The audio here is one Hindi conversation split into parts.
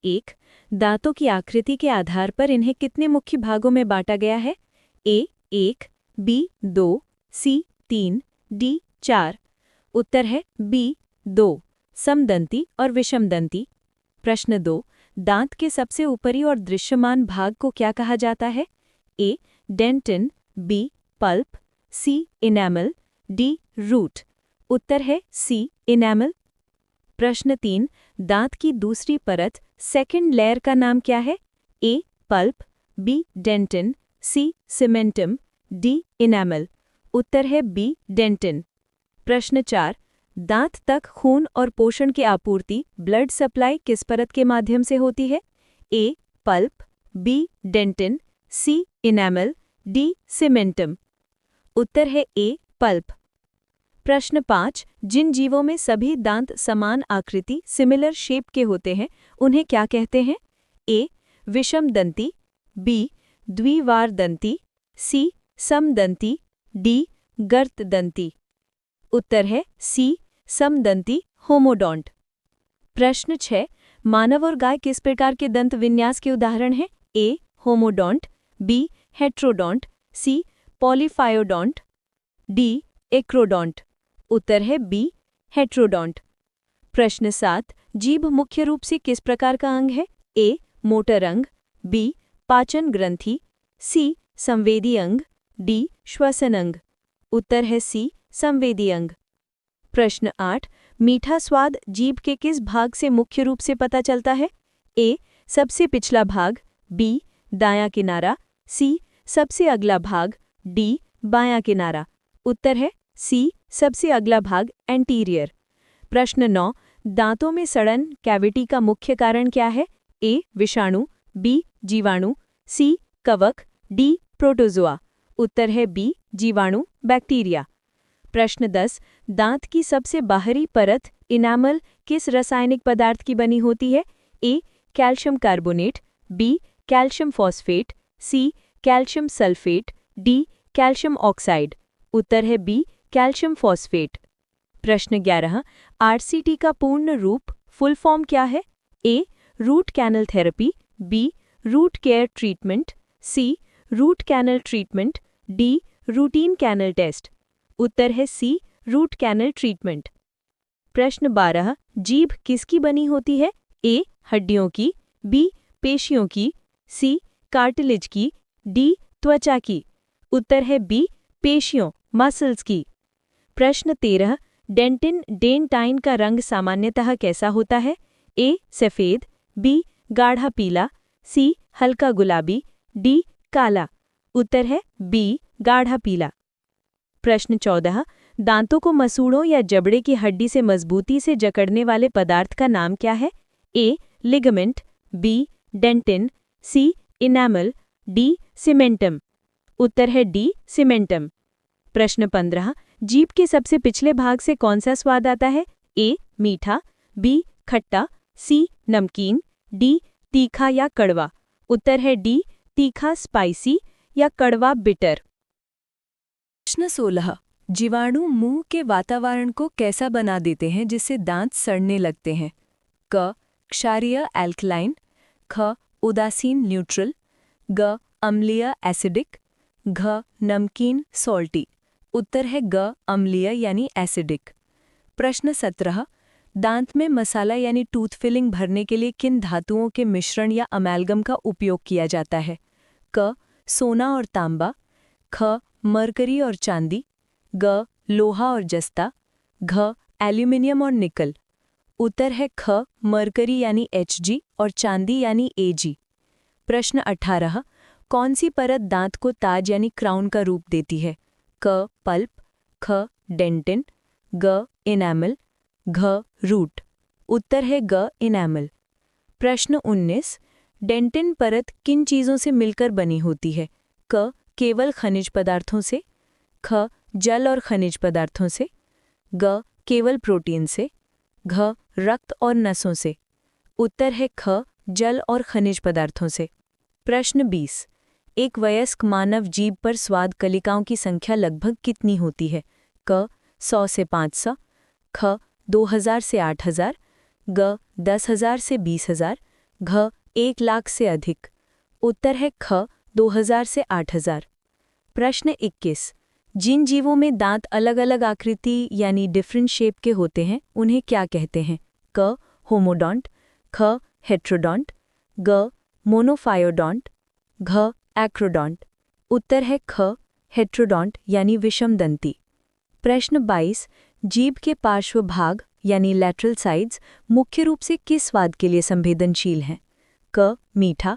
1। दांतों की आकृति के आधार पर इन्हें कितने मुख्य भागों में बांटा गया है? ए 1, बी 2, सी 3, डी 4। उत्तर है बी 2, समदंती और विषमदंती। प्रश्न 2। दांत के सबसे ऊपरी और दृश्यमान भाग को क्या कहा जाता है? ए डेंटिन, बी पल्प, सी इनेमल, डी रूट। उत्तर है सी इनेमल। प्रश्न 3। दांत की दूसरी परत सेकंड लेयर का नाम क्या है? ए पल्प, बी डेंटिन, सी सीमेंटम, डी इनेमल। उत्तर है बी डेंटिन। प्रश्न 4। दांत तक खून और पोषण की आपूर्ति ब्लड सप्लाई किस परत के माध्यम से होती है? ए पल्प, बी डेंटिन, सी इनेमल, डी सीमेंटम। उत्तर है ए पल्प। प्रश्न 5। जिन जीवों में सभी दांत समान आकृति सिमिलर शेप के होते हैं उन्हें क्या कहते हैं? ए विषमदंती, बी द्विवारदंती, सी समदंती, डी गर्तदंती। उत्तर है सी समदंती होमोडोंट। प्रश्न 6। मानव और गाय किस प्रकार के दंत विन्यास के उदाहरण हैं? ए होमोडोंट, बी हेट्रोडोंट, सी पॉलीफायोडोंट, डी एक्रोडोंट। उत्तर है बी हेट्रोडोंट। प्रश्न 7। जीभ मुख्य रूप से किस प्रकार का अंग है? ए मोटर अंग, बी पाचन ग्रंथि, सी संवेदी अंग, डी श्वसन अंग। उत्तर है सी संवेदी अंग। प्रश्न 8। मीठा स्वाद जीभ के किस भाग से मुख्य रूप से पता चलता है? ए सबसे पिछला भाग, बी दायां किनारा, सी सबसे अगला भाग, डी बायां किनारा। उत्तर है सी सबसे अगला भाग एंटीरियर। प्रश्न 9। दांतों में सड़न कैविटी का मुख्य कारण क्या है? ए विषाणु, बी जीवाणु, सी कवक, डी प्रोटोजोआ। उत्तर है बी जीवाणु बैक्टीरिया। प्रश्न 10। दांत की सबसे बाहरी परत इनामल किस रासायनिक पदार्थ की बनी होती है? A calcium carbonate, B calcium phosphate, C calcium sulphate, D calcium oxide. उत्तर है बी कैल्शियम फॉस्फेट। प्रश्न 11। आरसीटी का पूर्ण रूप फुल फॉर्म क्या है? A root canal therapy, B root care treatment, C root canal treatment, D routine canal test. उत्तर है सी रूट कैनल ट्रीटमेंट। प्रश्न 12। जीभ किसकी बनी होती है? ए हड्डियों की, बी पेशियों की, सी कार्टिलेज की, डी त्वचा की। उत्तर है बी पेशियों मसल्स की। प्रश्न 13। डेंटिन डेंटाइन का रंग सामान्यतः कैसा होता है? ए सफ़ेद, बी गाढ़ा पीला, सी हल्का गुलाबी, डी काला। उत्तर है बी गाढ़ा पीला। प्रश्न 14। दांतों को मसूड़ों या जबड़े की हड्डी से मजबूती से जकड़ने वाले पदार्थ का नाम क्या है? ए लिगामेंट, बी डेंटिन, सी इनेमल, डी सीमेंटम। उत्तर है डी सीमेंटम। प्रश्न 15। जीभ के सबसे पिछले भाग से कौन सा स्वाद आता है? ए मीठा, बी खट्टा, सी नमकीन, डी तीखा या कड़वा। उत्तर है डी तीखा स्पाइसी या कड़वा बिटर। प्रश्न 16। जीवाणु मुंह के वातावरण को कैसा बना देते हैं जिससे दांत सड़ने लगते हैं? क क्षारीय एल्कलाइन, ख उदासीन न्यूट्रल, ग अम्लीय एसिडिक, घ नमकीन सॉल्टी। उत्तर है ग अम्लीय यानी एसिडिक। प्रश्न 17। दांत में मसाला यानी टूथ फिलिंग भरने के लिए किन धातुओं के मिश्रण या अमेल्गम का उपयोग किया जाता है? क सोना और तांबा, ख मरकरी और चांदी, ग लोहा और जस्ता, घ एल्यूमिनियम और निकल। उत्तर है ख मरकरी यानी Hg और चांदी यानी Ag। प्रश्न 18। कौन सी परत दांत को ताज यानी क्राउन का रूप देती है? क पल्प, ख डेंटिन, ग इनेमल, घ रूट। उत्तर है ग इनेमल। प्रश्न 19। डेंटिन परत किन चीज़ों से मिलकर बनी होती है? क केवल खनिज पदार्थों से, ख जल और खनिज पदार्थों से, ग केवल प्रोटीन से, घ रक्त और नसों से। उत्तर है ख जल और खनिज पदार्थों से। प्रश्न 20। एक वयस्क मानव जीभ पर स्वाद कलिकाओं की संख्या लगभग कितनी होती है? क 100 से 500, ख 2000 से 8000, ग 10,000 से 20,000, घ 1,00,000 से अधिक। उत्तर है ख 2,000 से 8,000। प्रश्न 21। जिन जीवों में दांत अलग अलग आकृति यानी डिफरेंट शेप के होते हैं उन्हें क्या कहते हैं? क होमोडॉन्ट, ख हेट्रोडॉन्ट, ग मोनोफायोडॉन्ट, घ एक्रोडॉन्ट। उत्तर है ख हेट्रोडॉन्ट यानी विषमदंती। प्रश्न 22। जीभ के पार्श्व भाग यानी लैटरल साइड्स मुख्य रूप से किस स्वाद के लिए संवेदनशील हैं? क मीठा,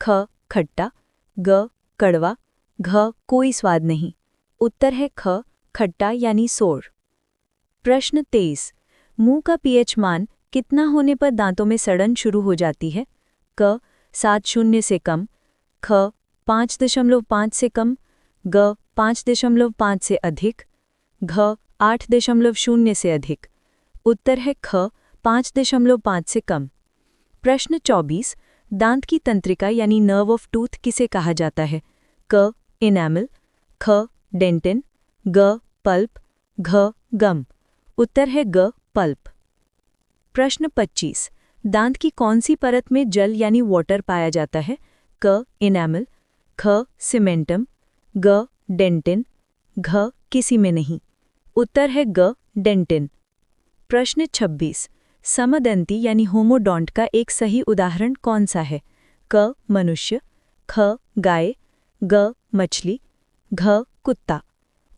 ख खट्टा, ग कड़वा, घ कोई स्वाद नहीं। उत्तर है ख खट्टा यानी सोर। प्रश्न 23। मुंह का पीएच मान कितना होने पर दांतों में सड़न शुरू हो जाती है? क 7.0 से कम, ख 5.5 से कम, ग 5.5 से अधिक, घ 8.0 से अधिक। उत्तर है ख 5.5 से कम। प्रश्न 24। दांत की तंत्रिका यानी नर्व ऑफ टूथ किसे कहा जाता है? क इनैमल, ख डेंटिन, ग पल्प, घ गम। उत्तर है ग पल्प। प्रश्न 25। दांत की कौन सी परत में जल यानी वाटर पाया जाता है? क इनैमल, ख सीमेंटम, ग डेंटिन, घ किसी में नहीं। उत्तर है ग डेंटिन। प्रश्न 26। समदंती यानी होमोडॉन्ट का एक सही उदाहरण कौन सा है? क मनुष्य, ख गाय, ग मछली, घ कुत्ता।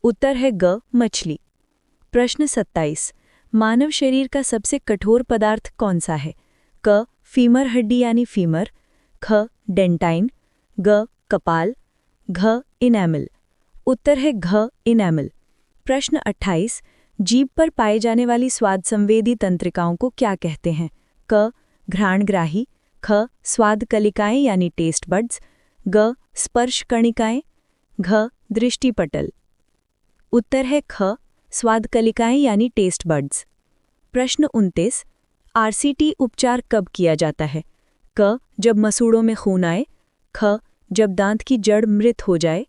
उत्तर है ग मछली। प्रश्न 27। मानव शरीर का सबसे कठोर पदार्थ कौन सा है? क फीमर हड्डी यानी फीमर, ख डेंटाइन, ग कपाल, घ इनैमल। उत्तर है घ इनैमल। प्रश्न 28। जीभ पर पाए जाने वाली स्वाद संवेदी तंत्रिकाओं को क्या कहते हैं? क घ्राणग्राही, ख स्वाद कलिकाएं यानी टेस्ट बड्स, ग स्पर्श कणिकाएं, घ दृष्टिपटल। उत्तर है ख स्वाद कलिकाएं यानी टेस्ट बड्स। प्रश्न 29। आरसीटी उपचार कब किया जाता है? क जब मसूड़ों में खून आए, ख जब दांत की जड़ मृत हो जाए,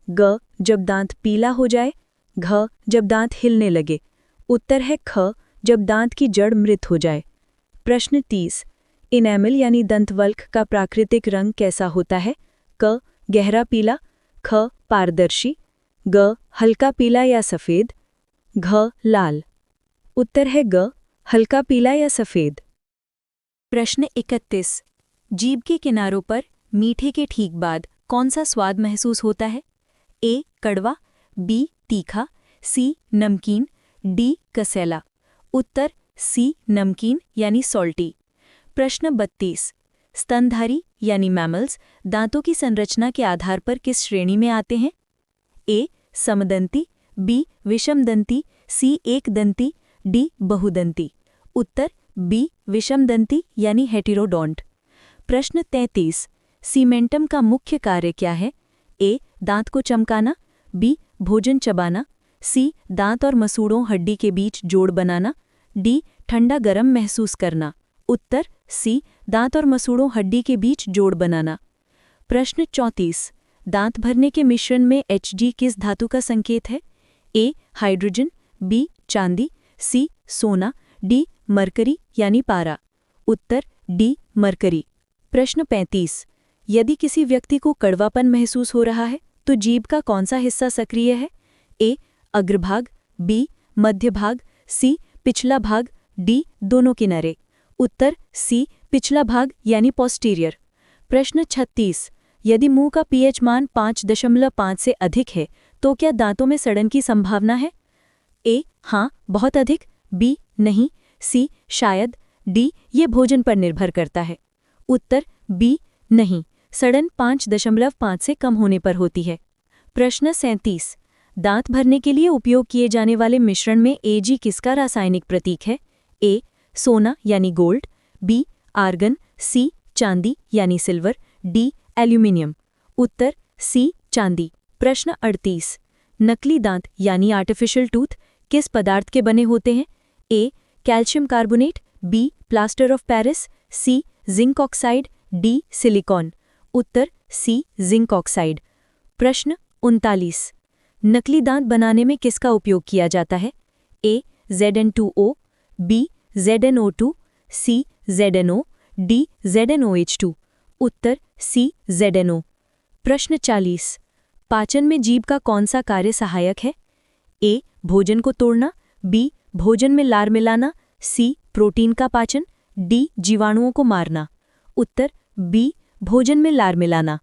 ग जब दांत पीला हो जाए, घ जब दांत हिलने लगे। उत्तर है ख जब दांत की जड़ मृत हो जाए। प्रश्न 30। इनैमल यानी दंतवल्क का प्राकृतिक रंग कैसा होता है? क गहरा पीला, ख पारदर्शी, ग हल्का पीला या सफ़ेद, घ लाल। उत्तर है ग हल्का पीला या सफ़ेद। प्रश्न 31। जीभ के किनारों पर मीठे के ठीक बाद कौन सा स्वाद महसूस होता है? ए कड़वा, बी तीखा, सी नमकीन, डी कसैला। उत्तर सी नमकीन यानी सॉल्टी। प्रश्न 32। स्तनधारी यानी मैमल्स दांतों की संरचना के आधार पर किस श्रेणी में आते हैं? ए समदंती, बी विषमदंती, सी एकदंती, डी बहुदंती। उत्तर बी विषमदंती यानी हेटेरोडोंट। प्रश्न 33। सीमेंटम का मुख्य कार्य क्या है? ए दांत को चमकाना, बी भोजन चबाना, सी दांत और मसूड़ों हड्डी के बीच जोड़ बनाना, डी ठंडा गरम महसूस करना। उत्तर सी दांत और मसूड़ों हड्डी के बीच जोड़ बनाना। प्रश्न 34। दांत भरने के मिश्रण में Hg किस धातु का संकेत है? ए हाइड्रोजन, बी चांदी, सी सोना, डी मरकरी यानी पारा। उत्तर डी मरकरी। प्रश्न 35। यदि किसी व्यक्ति को कड़वापन महसूस हो रहा है तो जीभ का कौन सा हिस्सा सक्रिय है? ए अग्रभाग, बी मध्य भाग, सी पिछला भाग, डी दोनों किनारे। उत्तर सी पिछला भाग यानी पोस्टीरियर। प्रश्न 36। यदि मुंह का पीएच मान 5.5 से अधिक है तो क्या दांतों में सड़न की संभावना है? ए हाँ बहुत अधिक, बी नहीं, सी शायद, डी ये भोजन पर निर्भर करता है। उत्तर बी नहीं, सड़न 5.5 से कम होने पर होती है। प्रश्न 37। दांत भरने के लिए उपयोग किए जाने वाले मिश्रण में Ag किसका रासायनिक प्रतीक है? ए सोना यानी गोल्ड, बी आर्गन, सी चांदी यानी सिल्वर, डी एल्यूमिनियम। उत्तर सी चांदी। प्रश्न 38। नकली दांत यानी आर्टिफिशियल टूथ किस पदार्थ के बने होते हैं? A calcium carbonate, B plaster of Paris, C zinc oxide, D silicon. उत्तर सी जिंक ऑक्साइड। प्रश्न 39। नकली दांत बनाने में किसका उपयोग किया जाता है? ए ZN2O, बी ZNO2, सी ZNO, डी ZnOH2। उत्तर सी ZnO। प्रश्न 40। पाचन में जीभ का कौन सा कार्य सहायक है? ए भोजन को तोड़ना, बी भोजन में लार मिलाना, सी प्रोटीन का पाचन, डी जीवाणुओं को मारना। उत्तर बी भोजन में लार मिलाना।